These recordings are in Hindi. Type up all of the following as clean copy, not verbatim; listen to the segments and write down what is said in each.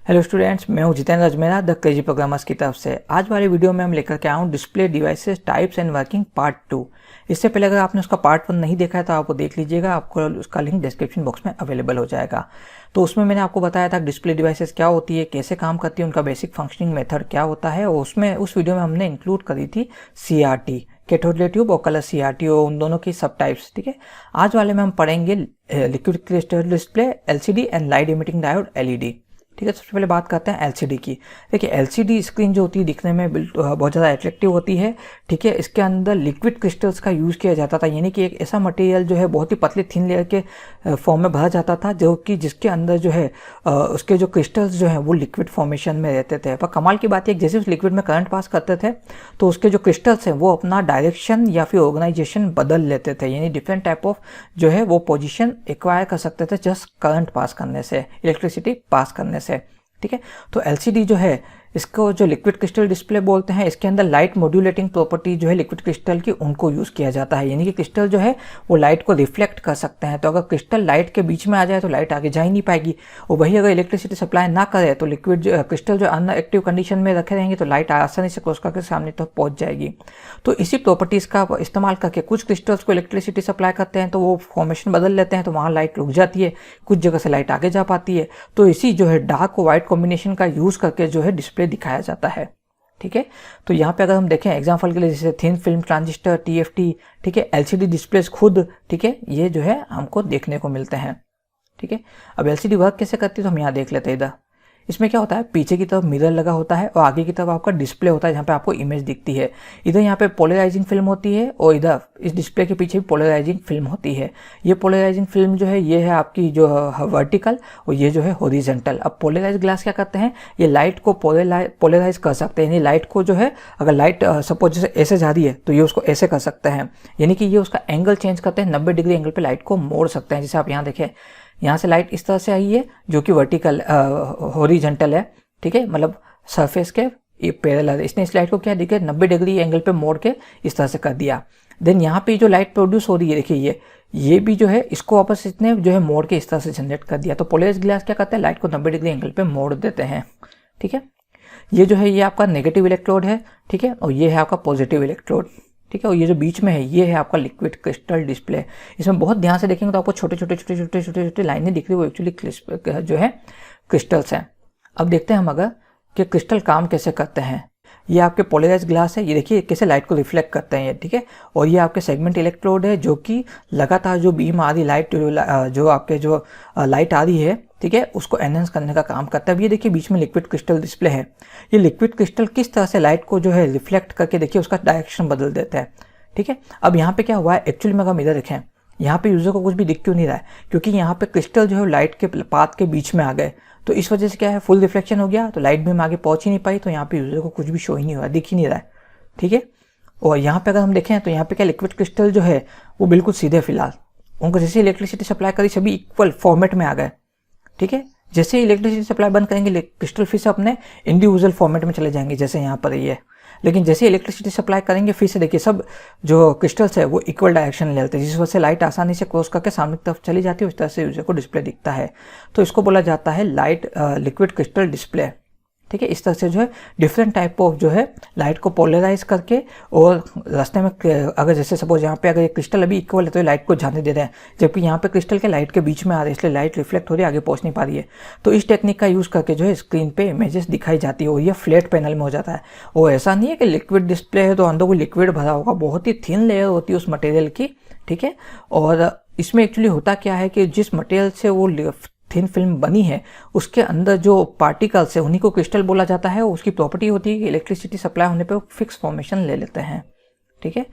हेलो स्टूडेंट्स, मैं हूं Jitendra Ajmera the crazy programmers की तरफ से। आज वाले वीडियो में हम लेकर के आया हूं display devices types and working part 2। इससे पहले अगर आपने उसका पार्ट 1 नहीं देखा है तो आपको देख लीजिएगा, आपको उसका लिंक डिस्क्रिप्शन बॉक्स में अवेलेबल हो जाएगा। तो उसमें मैंने आपको बताया था डिस्प्ले डिवाइसेस क्या होती है, कैसे काम करती है, उनका बेसिक फंक्शनिंग मेथड क्या होता है, और उस वीडियो में हमने इंक्लूड करी थी CRT, कैथोड ट्यूब और कलर CRT, और उन दोनों की सब टाइप्स। ठीक है, आज वाले में हम पढ़ेंगे liquid crystal display, LCD and light emitting diode LED। ठीक है, सबसे पहले बात करते हैं LCD की। देखिए, LCD स्क्रीन जो होती है दिखने में बहुत ज़्यादा अट्रैक्टिव होती है। ठीक है, इसके अंदर लिक्विड क्रिस्टल्स का यूज़ किया जाता था, यानी कि एक ऐसा मटेरियल जो है बहुत ही पतली थिन लेयर के फॉर्म में भरा जाता था, जो कि जिसके अंदर जो है उसके जो क्रिस्टल्स जो है वो लिक्विड फॉर्मेशन में रहते थे। पर कमाल की बात है, जैसे उस लिक्विड में करंट पास करते थे तो उसके जो क्रिस्टल्स हैं वो अपना डायरेक्शन या फिर ऑर्गेनाइजेशन बदल लेते थे, यानी डिफरेंट टाइप ऑफ जो है वो पोजीशन एक्वायर कर सकते थे जस्ट करंट पास करने से, इलेक्ट्रिसिटी पास करने से। ठीक है, तो LCD जो है इसको जो लिक्विड क्रिस्टल डिस्प्ले बोलते हैं, इसके अंदर लाइट मॉड्यूलेटिंग प्रॉपर्टी जो है लिक्विड क्रिस्टल की उनको यूज़ किया जाता है, यानी कि क्रिस्टल जो है वो लाइट को रिफ्लेक्ट कर सकते हैं। तो अगर क्रिस्टल लाइट के बीच में आ जाए तो लाइट आगे जा ही नहीं पाएगी, और वही अगर इलेक्ट्रिसिटी सप्लाई ना करे तो लिक्विड क्रिस्टल जो अनएक्टिव कंडीशन में रखे रहेंगे तो लाइट आसानी से क्रॉस करके सामने तक पहुंच जाएगी। तो इसी प्रॉपर्टीज़ का इस्तेमाल करके कुछ क्रिस्टल्स को इलेक्ट्रिसिटी सप्लाई करते हैं तो वो फॉर्मेशन बदल लेते हैं, तो वहाँ लाइट रुक जाती है, कुछ जगह से लाइट आगे जा पाती है। तो इसी जो है डार्क और वाइट कॉम्बिनेशन का यूज़ करके जो है डिस्प्ले दिखाया जाता है। ठीक है, तो यहाँ पे अगर हम देखें एग्जांपल के लिए, जैसे थिन फिल्म ट्रांजिस्टर, TFT, ठीक है, LCD डिस्प्लेस खुद, ठीक है, ये जो है हमको देखने को मिलते हैं। ठीक है, अब LCD वर्क कैसे करती है तो हम यहाँ देख लेते हैं। इधर इसमें क्या होता है, पीछे की तरफ मिरर लगा होता है और आगे की तरफ आपका डिस्प्ले होता है जहाँ पे आपको इमेज दिखती है। इधर यहाँ पे पोलराइजिंग फिल्म होती है और इधर इस डिस्प्ले के पीछे भी पोलराइजिंग फिल्म होती है। ये पोलराइजिंग फिल्म जो है ये है आपकी जो वर्टिकल, और ये जो है हॉरिजॉन्टल। अब पोलराइज ग्लास क्या करते हैं, ये लाइट को पोलराइज कर सकते हैं, यानी लाइट को जो है अगर लाइट सपोज जैसे ऐसे जा रही है तो ये उसको ऐसे कर सकते हैं, यानी कि ये उसका एंगल चेंज करते हैं, 90 डिग्री एंगल पे लाइट को मोड़ सकते हैं। जैसे आप यहाँ देखें, यहाँ से लाइट इस तरह से आई है जो कि वर्टिकल हॉरिजॉन्टल है। ठीक है, मतलब सरफेस के ये पैरेलल, इसने इस लाइट को क्या देखिए 90 डिग्री एंगल पे मोड़ के इस तरह से कर दिया। देन यहाँ पे जो लाइट प्रोड्यूस हो रही है, देखिए ये भी जो है इसको वापस इसने जो है मोड़ के इस तरह से जनरेट कर दिया। तो पोलराइज्ड ग्लास क्या करता है, लाइट को 90 डिग्री एंगल पे मोड़ देते हैं। ठीक है, ये जो है ये आपका नेगेटिव इलेक्ट्रोड है। ठीक है, और ये है आपका पॉजिटिव इलेक्ट्रोड। ठीक है, और ये जो बीच में है ये है आपका लिक्विड क्रिस्टल डिस्प्ले। इसमें बहुत ध्यान से देखेंगे तो आपको छोटे छोटे लाइनें दिख रही है, वो एक्चुअली जो है क्रिस्टल्स हैं। अब देखते हैं हम अगर कि क्रिस्टल काम कैसे करते हैं। ये आपके पोलराइज ग्लास है, ये देखिए कैसे लाइट को रिफ्लेक्ट करते हैं ये। ठीक है, और ये आपके सेगमेंट इलेक्ट्रोड है जो कि लगातार जो बीम आ रही लाइट जो आपके जो लाइट आ रही है, ठीक है, उसको एनहेंस करने का काम करता है। अब ये देखिए बीच में लिक्विड क्रिस्टल डिस्प्ले है, ये लिक्विड क्रिस्टल किस तरह से लाइट को जो है रिफ्लेक्ट करके देखिए उसका डायरेक्शन बदल देता है। ठीक है, अब यहाँ पे क्या हुआ है, एक्चुअली में अगर हम इधर देखें, यहाँ पे यूजर को कुछ भी दिख क्यों नहीं रहा है, क्योंकि यहाँ पे क्रिस्टल जो है लाइट के पाथ के बीच में आ गए, तो इस वजह से क्या है फुल रिफ्लेक्शन हो गया, तो लाइट भी हम आगे पहुंच ही नहीं पाई, तो यहाँ पे यूजर को कुछ भी शो ही नहीं हो रहा, दिख ही नहीं रहा है। ठीक है, और यहाँ पे अगर हम देखें तो यहाँ पे क्या लिक्विड क्रिस्टल जो है वो बिल्कुल सीधे, फिलहाल उनको जैसे इलेक्ट्रिसिटी सप्लाई करी सभी इक्वल फॉर्मेट में आ गए। ठीक है, जैसे इलेक्ट्रिसिटी सप्लाई बंद करेंगे क्रिस्टल फिर से अपने इंडिविजुअल फॉर्मेट में चले जाएंगे, जैसे यहाँ पर ये। लेकिन जैसे इलेक्ट्रिसिटी सप्लाई करेंगे फिर से देखिए सब जो क्रिस्टल्स है वो इक्वल डायरेक्शन ले लेते हैं, जिस वजह से लाइट आसानी से क्रॉस करके सामने की तरफ चली जाती है, उस तरह से यूजर को डिस्प्ले दिखता है। तो इसको बोला जाता है लाइट लिक्विड क्रिस्टल डिस्प्ले। ठीक है, इस तरह से जो है डिफरेंट टाइप ऑफ जो है लाइट को पोलराइज करके, और रास्ते में अगर जैसे सपोज यहाँ पे अगर ये क्रिस्टल अभी इक्वल है तो ये लाइट को जाने दे रहे हैं, जबकि यहाँ पे क्रिस्टल के लाइट के बीच में आ रहे हैं, इसलिए लाइट रिफ्लेक्ट हो रही है, आगे पहुँच नहीं पा रही है। तो इस टेक्निक का यूज़ करके जो है स्क्रीन पे इमेजेस दिखाई जाती है, और ये फ्लैट पैनल में हो जाता है। और ऐसा नहीं है कि लिक्विड डिस्प्ले है तो अंदर कोई लिक्विड भरा होगा, बहुत ही थिन लेयर होती है उस मटेरियल की। ठीक है, और इसमें एक्चुअली होता क्या है कि जिस मटेरियल से वो थिन फिल्म बनी है उसके अंदर जो पार्टिकल्स है उन्हीं को क्रिस्टल बोला जाता है, और उसकी प्रॉपर्टी होती है कि इलेक्ट्रिसिटी सप्लाई होने पे वो फिक्स फॉर्मेशन ले लेते हैं। ठीक है,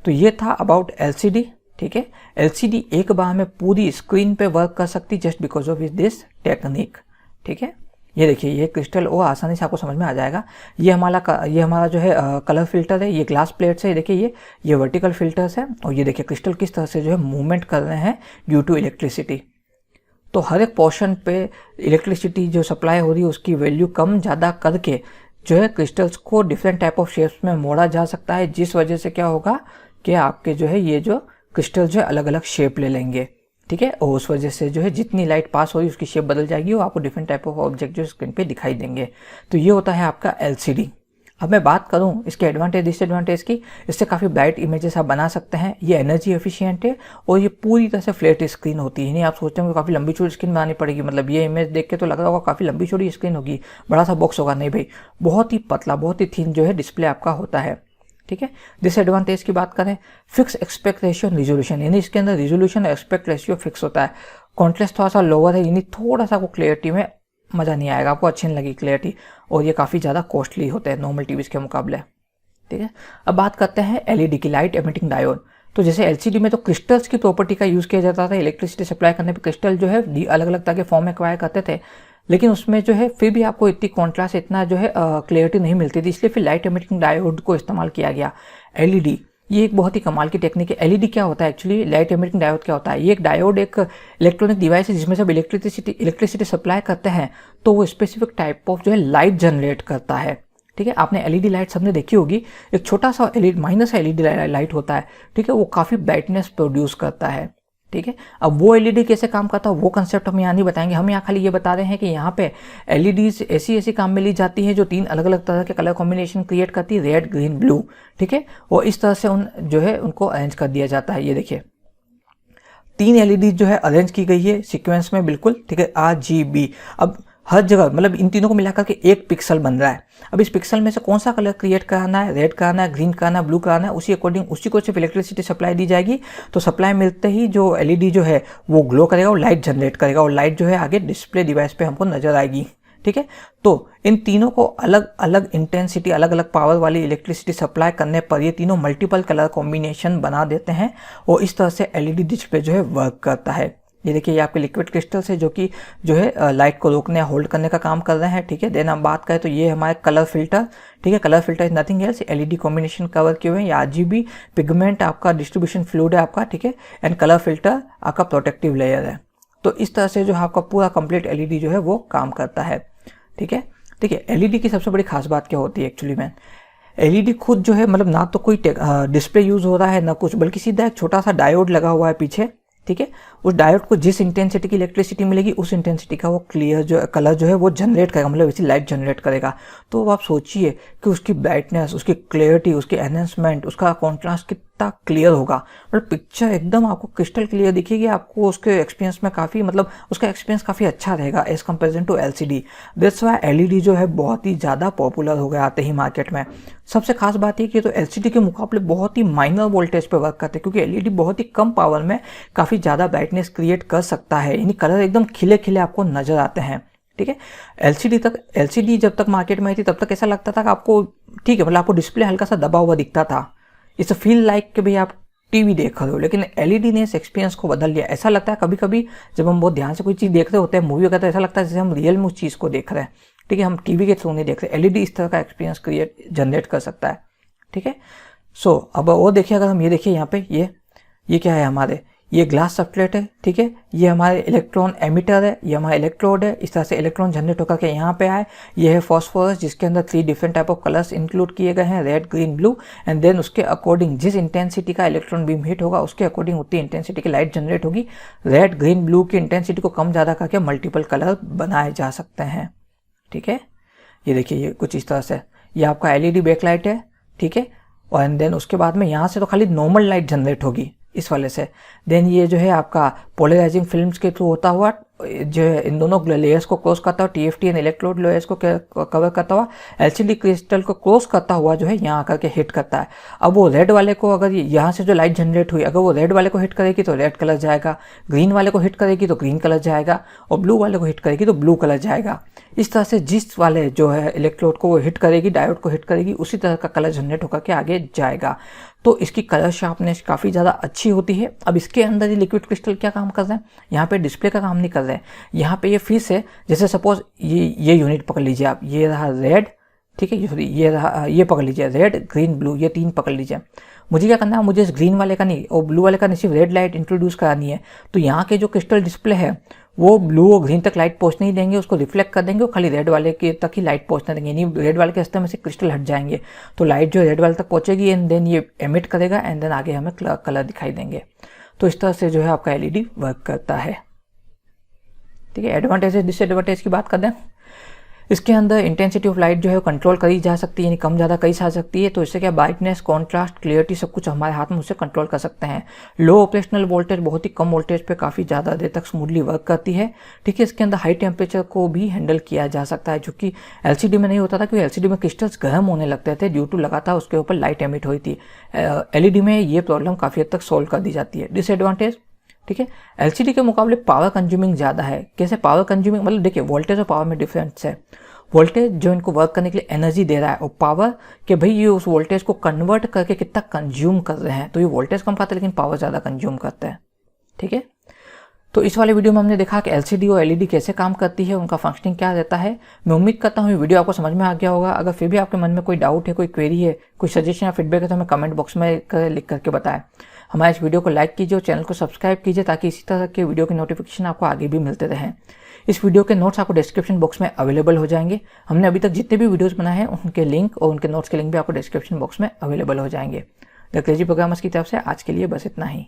तो ये था अबाउट LCD। ठीक है, LCD एक बार में पूरी स्क्रीन पे वर्क कर सकती just because of this technique. ठीक है, ये देखिए ये क्रिस्टल और आसानी से आपको समझ में आ जाएगा। ये हमारा जो है कलर फिल्टर है, ये ग्लास प्लेट्स है, देखिए ये वर्टिकल फिल्टर्स है, और ये देखिए क्रिस्टल किस तरह से जो है मूवमेंट कर रहे हैं ड्यू टू इलेक्ट्रिसिटी। तो हर एक पोर्शन पे इलेक्ट्रिसिटी जो सप्लाई हो रही है उसकी वैल्यू कम ज़्यादा करके जो है क्रिस्टल्स को डिफरेंट टाइप ऑफ शेप्स में मोड़ा जा सकता है, जिस वजह से क्या होगा कि आपके जो है ये जो क्रिस्टल जो है अलग अलग शेप ले लेंगे। ठीक है, और उस वजह से जो है जितनी लाइट पास हो रही है उसकी शेप बदल जाएगी और आपको डिफरेंट टाइप ऑफ ऑब्जेक्ट जो स्क्रीन पे दिखाई देंगे। तो ये होता है आपका LCD। अब मैं बात करूं इसके एडवांटेज डिसएडवांटेज की, इससे काफ़ी ब्राइट इमेजेस आप बना सकते हैं, ये एनर्जी एफिशिएंट है और ये पूरी तरह से फ्लैट स्क्रीन होती है। नहीं आप सोचते होंगे काफ़ी लंबी चौड़ी स्क्रीन बनानी पड़ेगी, मतलब ये इमेज देख के तो लग रहा होगा काफ़ी लंबी चौड़ी स्क्रीन होगी, बड़ा सा बॉक्स होगा। नहीं भाई, बहुत ही पतला, बहुत ही थिन जो है डिस्प्ले आपका होता है। ठीक है, डिसएडवांटेज की बात करें, फिक्स एस्पेक्ट रेशियो और रिजोल्यूशन, यानी इसके अंदर रिजोल्यूशन और एस्पेक्ट रेशियो फिक्स होता है। कॉन्ट्रास्ट थोड़ा सा लोअर है, यानी थोड़ा सा आपको क्लियरिटी में मज़ा नहीं आएगा, आपको अच्छी नहीं लगी क्लियरिटी, और ये काफ़ी ज़्यादा कॉस्टली होते हैं नॉर्मल टीवीज़ के मुकाबले। ठीक है, अब बात करते हैं LED की, लाइट एमिटिंग डायोड। तो जैसे LCD में तो क्रिस्टल्स की प्रॉपर्टी का यूज़ किया जाता था, इलेक्ट्रिसिटी सप्लाई करने पे क्रिस्टल जो है अलग अलग तरह के फॉर्म में एक्वायर करते थे, लेकिन उसमें जो है फिर भी आपको इतनी कॉन्ट्रास्ट, इतना जो है क्लियरिटी नहीं मिलती थी, इसलिए फिर लाइट एमिटिंग डायोड को इस्तेमाल किया गया। LED ये एक बहुत ही कमाल की टेक्निक है। LED क्या होता है एक्चुअली, लाइट एमिटिंग डायोड क्या होता है, ये एक डायोड एक इलेक्ट्रॉनिक डिवाइस है जिसमें जब इलेक्ट्रिसिटी सप्लाई करते हैं तो वो स्पेसिफिक टाइप ऑफ जो है लाइट जनरेट करता है। ठीक है, आपने LED लाइट सबने देखी होगी, एक छोटा सा माइनस LED लाइट होता है, ठीक है, वो काफ़ी ब्राइटनेस प्रोड्यूस करता है। ठीक है, अब वो LED कैसे काम करता है वो कंसेप्ट हम यहाँ नहीं बताएंगे, हम यहाँ खाली ये बता रहे हैं कि यहाँ पे LEDs ऐसी काम में ली जाती है जो 3 अलग अलग तरह के कलर कॉम्बिनेशन क्रिएट करती है, रेड ग्रीन ब्लू। ठीक है, और इस तरह से उनको अरेंज कर दिया जाता है। ये देखिए 3 LED जो है अरेंज की गई है सीक्वेंस में बिल्कुल, ठीक है, RGB। अब हर जगह मतलब इन तीनों को मिलाकर के एक पिक्सल बन रहा है। अब इस पिक्सल में से कौन सा कलर क्रिएट कराना है, रेड कराना है, ग्रीन कराना है, ब्लू कराना है, उसी अकॉर्डिंग उसी को सिर्फ इलेक्ट्रिसिटी सप्लाई दी जाएगी। तो सप्लाई मिलते ही जो LED जो है वो ग्लो करेगा और लाइट जनरेट करेगा, और लाइट जो है आगे डिस्प्ले डिवाइस पे हमको नजर आएगी। ठीक है, तो इन तीनों को अलग अलग इंटेंसिटी, अलग अलग पावर वाली इलेक्ट्रिसिटी सप्लाई करने पर ये तीनों मल्टीपल कलर कॉम्बिनेशन बना देते हैं और इस तरह से LED डिस्प्ले जो है वर्क करता है। ये देखिए ये आपके लिक्विड क्रिस्टल्स है जो कि जो है लाइट को रोकने या होल्ड करने का काम कर रहे हैं। ठीक है, देन हम बात करें तो ये हमारे कलर फिल्टर। ठीक है, colour filter is nothing else, LED combination cover किए हुए हैं, या RGB पिगमेंट आपका डिस्ट्रीब्यूशन फ्लूइड है आपका। ठीक है, एंड कलर फिल्टर आपका प्रोटेक्टिव लेयर है। तो इस तरह से जो आपका पूरा कंप्लीट LED जो है वो काम करता है। ठीक है, LED की सबसे बड़ी खास बात क्या होती है एक्चुअली में, LED खुद जो है मतलब ना तो कोई डिस्प्ले यूज हो रहा है ना कुछ, बल्कि सीधा एक छोटा सा डायोड लगा हुआ है पीछे। ठीक है, उस डायोड को जिस इंटेंसिटी की इलेक्ट्रिसिटी मिलेगी उस इंटेंसिटी का वो क्लियर जो कलर जो है वो जनरेट करेगा, मतलब वैसी लाइट जनरेट करेगा। तो अब आप सोचिए कि उसकी ब्राइटनेस, उसकी क्लियरिटी, उसकी एनहेंसमेंट, उसका कॉन्ट्रास्ट कितना क्लियर होगा, मतलब पिक्चर एकदम आपको क्रिस्टल क्लियर दिखेगी। आपको उसके एक्सपीरियंस में काफ़ी मतलब उसका एक्सपीरियंस काफ़ी अच्छा रहेगा as comparison to LCD। That's why LED जो है बहुत ही ज़्यादा पॉपुलर हो गया आते ही मार्केट में। सबसे खास बात ये कि तो LCD के मुकाबले बहुत ही माइनर वोल्टेज पे वर्क करते हैं, क्योंकि LED बहुत ही कम पावर में काफ़ी ज़्यादा ब्राइटनेस क्रिएट कर सकता है, यानी कलर एकदम खिले खिले आपको नजर आते हैं। ठीक है, LCD जब तक मार्केट में आई थी तब तक ऐसा लगता था कि आपको ठीक है मतलब आपको डिस्प्ले हल्का सा दबा हुआ दिखता था, इट्स अ फील लाइक कि भाई आप टीवी देख रहे हो। लेकिन LED ने इस एक्सपीरियंस को बदल दिया। ऐसा लगता है कभी कभी जब हम बहुत ध्यान से कोई चीज़ देख रहे होते हैं, मूवी वगैरह, ऐसा लगता है जैसे हम रियल में उस चीज़ को देख रहे हैं। ठीक है, हम टीवी के थ्रू नहीं देख रहे। LED इस तरह का एक्सपीरियंस जनरेट कर सकता है। ठीक है, सो अब वो देखिए, अगर हम ये देखिए यहाँ पे ये क्या है हमारे, ये ग्लास सबस्ट्रेट है। ठीक है, ये हमारे इलेक्ट्रॉन एमिटर है, ये हमारा इलेक्ट्रोड है। इस तरह से इलेक्ट्रॉन जनरेट होकर के यहाँ पे आए। ये है फॉस्फोरस जिसके अंदर 3 different type of colours include किए गए हैं, red green blue. And then उसके अकॉर्डिंग जिस इंटेंसिटी का इलेक्ट्रॉन बीम हिट होगा उसके अकॉर्डिंग उतनी इंटेंसिटी की लाइट जनरेट होगी। रेड ग्रीन ब्लू की इंटेंसिटी को कम ज़्यादा करके मल्टीपल कलर बनाए जा सकते हैं। ठीक है, ये देखिए ये कुछ इस तरह से, ये आपका LED बैकलाइट है। ठीक है, और एंड देन उसके बाद में यहाँ से तो खाली नॉर्मल लाइट जनरेट होगी इस वाले से। देन ये जो है आपका पोलराइजिंग फिल्म्स के थ्रू होता हुआ जो है इन दोनों लेयर्स को क्रॉस करता हुआ, TFT एंड इलेक्ट्रोड लेयर्स को कवर करता हुआ LCD क्रिस्टल को क्रॉस करता हुआ जो है यहाँ आकर के हिट करता है। अब वो रेड वाले को, अगर यहाँ से जो लाइट जनरेट हुई अगर वो रेड वाले को हिट करेगी तो रेड कलर जाएगा, ग्रीन वाले को हिट करेगी तो ग्रीन कलर जाएगा, और ब्लू वाले को हिट करेगी तो ब्लू कलर जाएगा। इस तरह से जिस वाले जो है इलेक्ट्रोड को वो हिट करेगी, डायोड को हिट करेगी, उसी तरह का कलर जनरेट होकर के आगे जाएगा। तो इसकी कलर शार्पनेस काफ़ी ज़्यादा अच्छी होती है। अब इसके अंदर ये लिक्विड क्रिस्टल क्या काम कर रहे हैं, यहाँ पे डिस्प्ले का काम नहीं कर रहे हैं, यहाँ पे ये फिर से जैसे सपोज ये यूनिट पकड़ लीजिए आप, ये रहा रेड। ठीक है, ये रहा, ये पकड़ लीजिए रेड ग्रीन ब्लू, ये 3 पकड़ लीजिए। मुझे क्या करना है, मुझे इस ग्रीन वाले का नहीं और ब्लू वाले का नहीं, सिर्फ रेड लाइट इंट्रोड्यूस करानी है। तो यहाँ के जो क्रिस्टल डिस्प्ले है वो ब्लू और ग्रीन तक लाइट पहुँचने नहीं देंगे, उसको रिफ्लेक्ट कर देंगे और खाली रेड वाले के तक ही लाइट पहुँचने देंगे, यानी रेड वाले के रास्ते में से क्रिस्टल हट जाएंगे तो लाइट जो रेड वाले तक पहुँचेगी एंड देन ये एमिट करेगा एंड देन आगे हमें कलर दिखाई देंगे। तो इस तरह से जो है आपका एलईडी वर्क करता है। ठीक है, एडवांटेज डिसएडवांटेज की बात कर दें, इसके अंदर इंटेंसिटी ऑफ लाइट जो है कंट्रोल करी जा सकती है, यानी कम ज़्यादा करी जा सकती है। तो इससे क्या ब्राइटनेस, कॉन्ट्रास्ट, क्लियरिटी सब कुछ हमारे हाथ में उससे कंट्रोल कर सकते हैं। लो ऑपरेशनल वोल्टेज, बहुत ही कम वोल्टेज पे काफ़ी ज़्यादा देर तक स्मूथली वर्क करती है। ठीक है, इसके अंदर हाई टेम्परेचर को भी हैंडल किया जा सकता है, जो कि एलसीडी में नहीं होता था, क्योंकि एलसीडी में क्रिस्टल्स गर्म होने लगते थे ड्यू टू लगातार उसके ऊपर लाइट एमिट हुई थी। एलईडी में ये प्रॉब्लम काफ़ी हद तक सोल्व कर दी जाती है। डिसएडवांटेज, ठीक है, एलसीडी के मुकाबले पावर कंज्यूमिंग ज़्यादा है। कैसे पावर कंज्यूमिंग, मतलब देखिए वोल्टेज और पावर में डिफरेंस है। वोल्टेज जो इनको वर्क करने के लिए एनर्जी दे रहा है, और पावर कि भाई ये उस वोल्टेज को कन्वर्ट करके कितना कंज्यूम कर रहे हैं। तो ये वोल्टेज कम खाता है लेकिन पावर ज़्यादा कंज्यूम करता है। ठीक है, तो इस वाले वीडियो में हमने देखा कि एलसीडी और एलईडी कैसे काम करती है, उनका फंक्शनिंग क्या रहता है। मैं उम्मीद करता हूँ ये वीडियो आपको समझ में आ गया होगा। अगर फिर भी आपके मन में कोई डाउट है, कोई क्वेरी है, कोई सजेशन या फीडबैक है तो हमें कमेंट बॉक्स में लिख करके बताएं। हमारे इस वीडियो को लाइक कीजिए और चैनल को सब्सक्राइब कीजिए, ताकि इसी तरह के वीडियो की नोटिफिकेशन आपको आगे भी मिलते रहें। इस वीडियो के नोट्स आपको डिस्क्रिप्शन बॉक्स में अवेलेबल हो जाएंगे। हमने अभी तक जितने भी वीडियोस बनाए हैं उनके लिंक और उनके नोट्स के लिंक भी आपको डिस्क्रिप्शन बॉक्स में अवेलेबल हो जाएंगे। द क्रेजी प्रोग्रामर्स की तरफ से आज के लिए बस इतना ही।